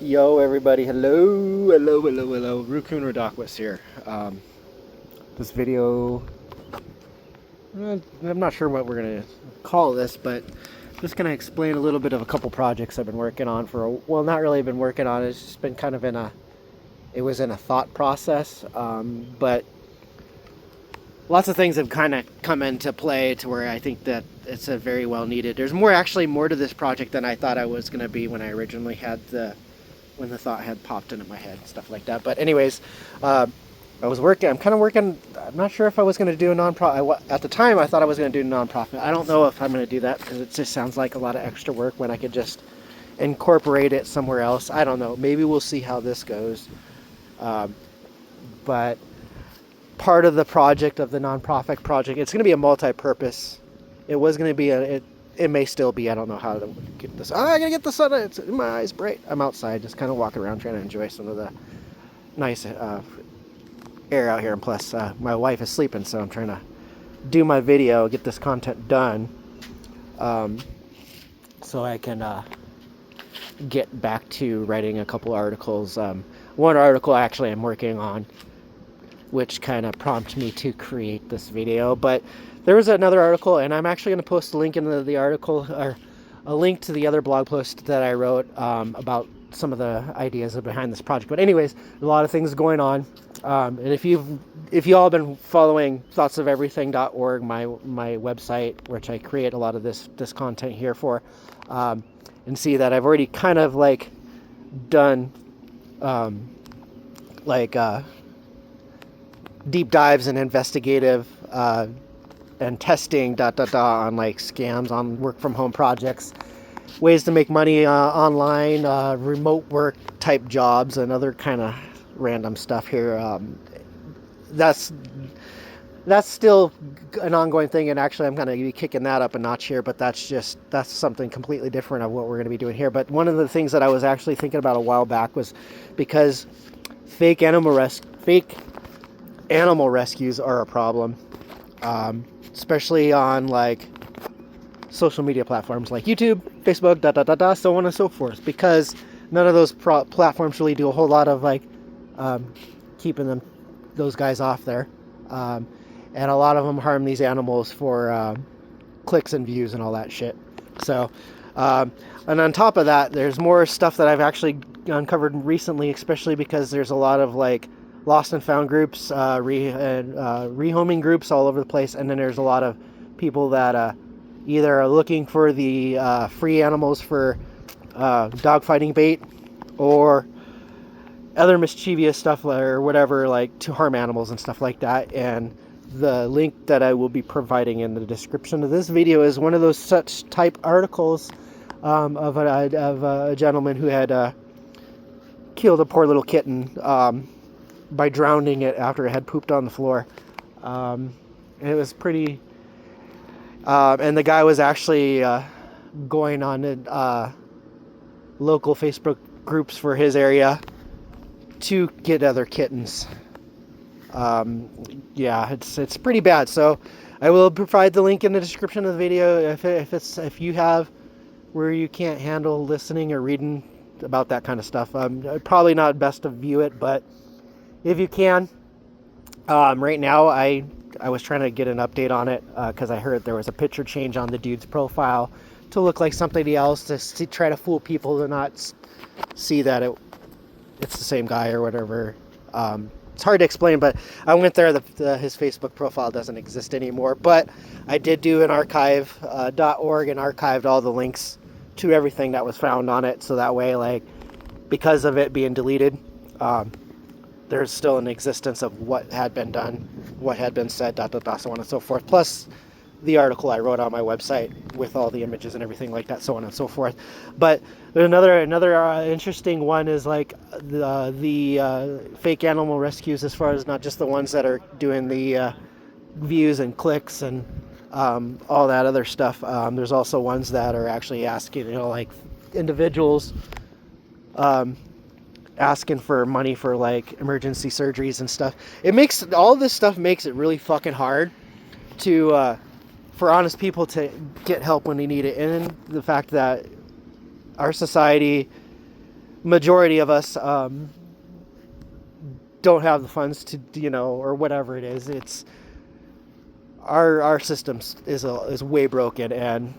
Yo, everybody! Hello! Rukun Radakwas here. This video, I'm not sure what we're gonna call this, but I'm just gonna explain a little bit of a couple projects I've been working on well, not really been working on. It's just been kind of it was in a thought process, but lots of things have kind of come into play to where I think that it's a very well needed. There's actually more to this project than I thought I was gonna be when I originally had when the thought had popped into my head and stuff like that. But anyways, I'm kind of working. I'm not sure if I was going to do a nonprofit. At the time, I thought I was going to do a nonprofit. I don't know if I'm going to do that because it just sounds like a lot of extra work when I could just incorporate it somewhere else. I don't know. Maybe we'll see how this goes. But part of the project of the nonprofit project, it's going to be a multi-purpose. It was going to be it may still be. I don't know how to get this. I gotta get the sun. It's in my eyes bright. I'm outside, just kind of walking around, trying to enjoy some of the nice air out here. And plus, my wife is sleeping, so I'm trying to do my video, get this content done, so I can get back to writing a couple articles. One article actually I'm working on, which kind of prompted me to create this video. But there was another article, and I'm actually going to post a link in the article, or a link to the other blog post that I wrote about some of the ideas behind this project. But anyways, a lot of things going on. And if you all been following thoughtsoferything.org, my website, which I create a lot of this content here for, and see that I've already kind of like done deep dives and investigative and testing on like scams on work from home projects, ways to make money online, remote work type jobs, and other kind of random stuff here. That's still an ongoing thing, and actually I'm going to be kicking that up a notch here, but that's something completely different of what we're going to be doing here. But one of the things that I was actually thinking about a while back was because fake animal rescues are a problem, especially on like social media platforms like YouTube, Facebook, so on and so forth, because none of those platforms really do a whole lot of like keeping those guys off there, and a lot of them harm these animals for clicks and views and all that shit. So and on top of that, there's more stuff that I've actually uncovered recently, especially because there's a lot of like lost and found groups, rehoming groups all over the place, and then there's a lot of people that either are looking for the free animals for dogfighting bait or other mischievous stuff or whatever, like to harm animals and stuff like that. And the link that I will be providing in the description of this video is one of those such type articles of a gentleman who had killed a poor little kitten by drowning it after it had pooped on the floor. It was pretty... and the guy was actually going on local Facebook groups for his area to get other kittens. Yeah, it's pretty bad. So I will provide the link in the description of the video if you have where you can't handle listening or reading about that kind of stuff. Probably not best to view it, but if you can, right now I was trying to get an update on it because I heard there was a picture change on the dude's profile to look like somebody else, to try to fool people to not see that it's the same guy or whatever. It's hard to explain, but I went there. His Facebook profile doesn't exist anymore, but I did do an archive.org and archived all the links to everything that was found on it, so that way, like, because of it being deleted, there's still an existence of what had been done, what had been said, so on and so forth, plus the article I wrote on my website with all the images and everything like that, so on and so forth. But another interesting one is like the fake animal rescues, as far as not just the ones that are doing the views and clicks and all that other stuff. There's also ones that are actually asking, like individuals asking for money for like emergency surgeries and stuff. All this stuff makes it really fucking hard to for honest people to get help when they need it. And the fact that our society majority of us don't have the funds to, or whatever it is. It's our system is way broken, and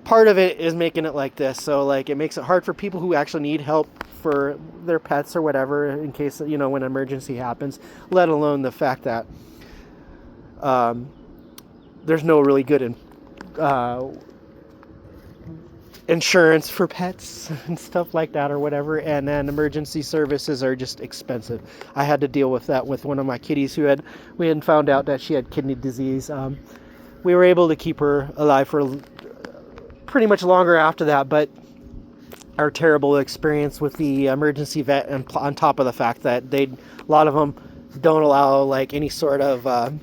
part of it is making it like this. So like it makes it hard for people who actually need help for their pets or whatever, in case when an emergency happens, let alone the fact that there's no really good insurance for pets and stuff like that or whatever, and then emergency services are just expensive. I had to deal with that with one of my kitties we had found out that she had kidney disease. We were able to keep her alive for pretty much longer after that, but our terrible experience with the emergency vet, and on top of the fact that a lot of them don't allow like any sort of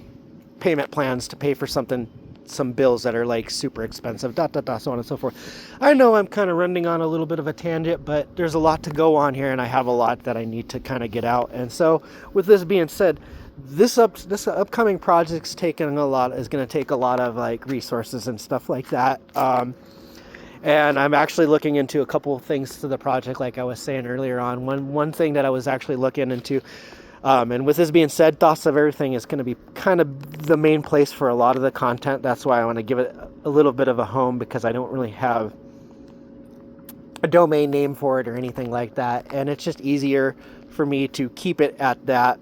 payment plans to pay for some bills that are like super expensive, so on and so forth. I know I'm kind of running on a little bit of a tangent, but there's a lot to go on here, and I have a lot that I need to kind of get out. And so with this being said, this upcoming project's is going to take a lot of like resources and stuff like that. And I'm actually looking into a couple of things to the project, like I was saying earlier on. One thing that I was actually looking into, and with this being said, Thoughts of Everything is going to be kind of the main place for a lot of the content. That's why I want to give it a little bit of a home, because I don't really have a domain name for it or anything like that. And it's just easier for me to keep it at that,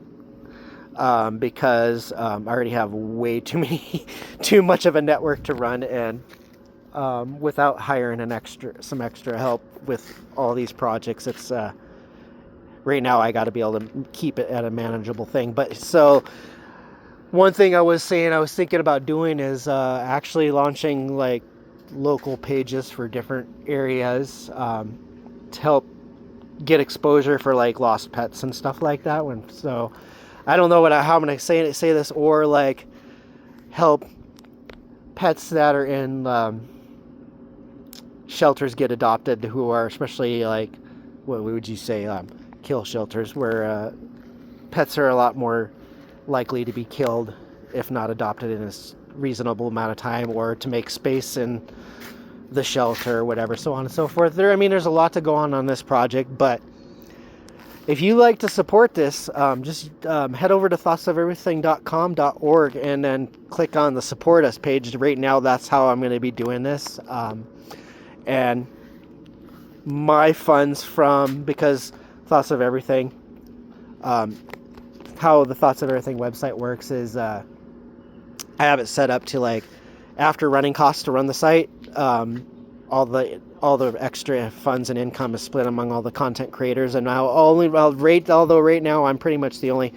because I already have way too much of a network to run, and without hiring some extra help with all these projects, it's right now I got to be able to keep it at a manageable thing. But so one thing I was thinking about doing is actually launching like local pages for different areas to help get exposure for like lost pets and stuff like that. So I don't know how I'm going to say this, or like help pets that are in shelters get adopted, who are especially like, what would you say, kill shelters, where pets are a lot more likely to be killed if not adopted in a reasonable amount of time, or to make space in the shelter or whatever, so on and so forth. There's a lot to go on this project, but if you like to support this, just head over to thoughtsoferything.com.org and then click on the support us page. Right now, that's how I'm going to be doing this. And my funds because Thoughts of Everything, how the Thoughts of Everything website works is I have it set up to like, after running costs to run the site, all the extra funds and income is split among all the content creators. And although right now I'm pretty much the only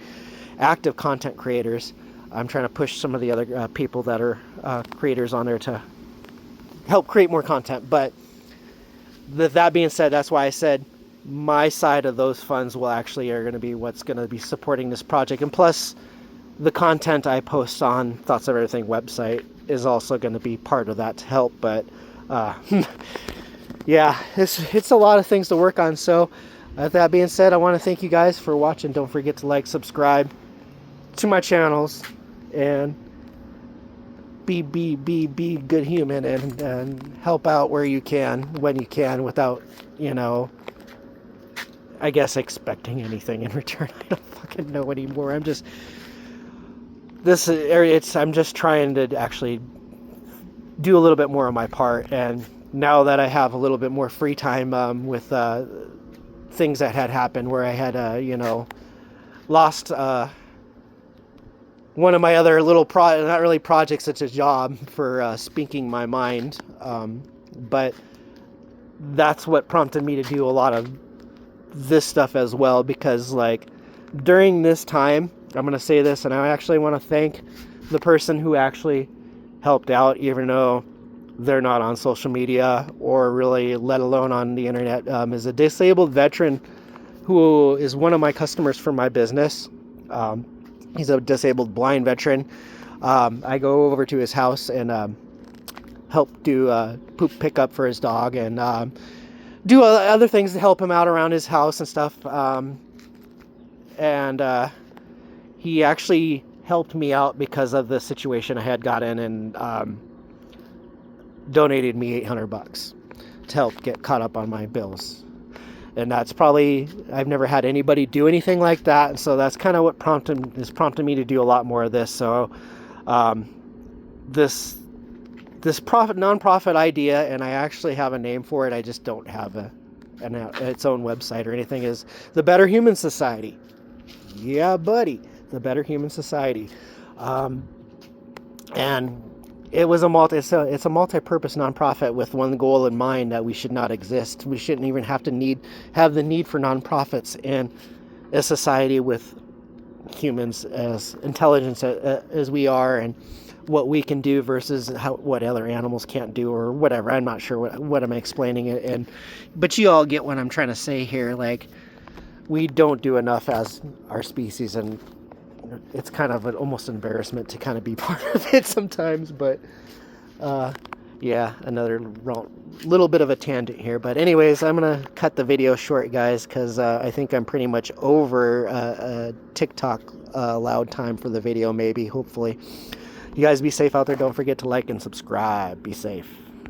active content creators, I'm trying to push some of the other people that are creators on there to help create more content. But that being said, that's why I said my side of those funds are going to be what's going to be supporting this project. And plus, the content I post on Thoughts of Everything website is also going to be part of that to help. But yeah, it's a lot of things to work on. So with that being said, I want to thank you guys for watching. Don't forget to like, subscribe to my channels, and be good human, and help out where you can, when you can, without, I guess, expecting anything in return. I don't fucking know anymore. I'm just trying to actually do a little bit more on my part. And now that I have a little bit more free time with things that had happened, where I had lost one of my other little not really projects, it's a job for speaking my mind, but that's what prompted me to do a lot of this stuff as well. Because like during this time, I'm going to say this, and I actually want to thank the person who actually helped out, even though they're not on social media or really, let alone on the internet, is a disabled veteran who is one of my customers for my business. He's a disabled blind veteran. I go over to his house and help do poop pickup for his dog, and do other things to help him out around his house and stuff. And he actually helped me out because of the situation I had got in, and donated me $800 to help get caught up on my bills. And that's probably, I've never had anybody do anything like that. So that's kind of what prompted me to do a lot more of this. So this nonprofit idea, and I actually have a name for it, I just don't have its own website or anything, is the Better Human Society. Yeah, buddy, the Better Human Society. And it's a multi-purpose nonprofit with one goal in mind, that we should not exist. We shouldn't even have the need for nonprofits in a society with humans as intelligent as we are, and what we can do versus what other animals can't do, or whatever. I'm not sure what I'm explaining it, but you all get what I'm trying to say here. Like, we don't do enough as our species, and it's kind of almost an embarrassment to kind of be part of it sometimes. But yeah, another little bit of a tangent here. But anyways, I'm gonna cut the video short, guys, because I think I'm pretty much over TikTok allowed time for the video. Maybe, hopefully. You guys be safe out there. Don't forget to like and subscribe. Be safe.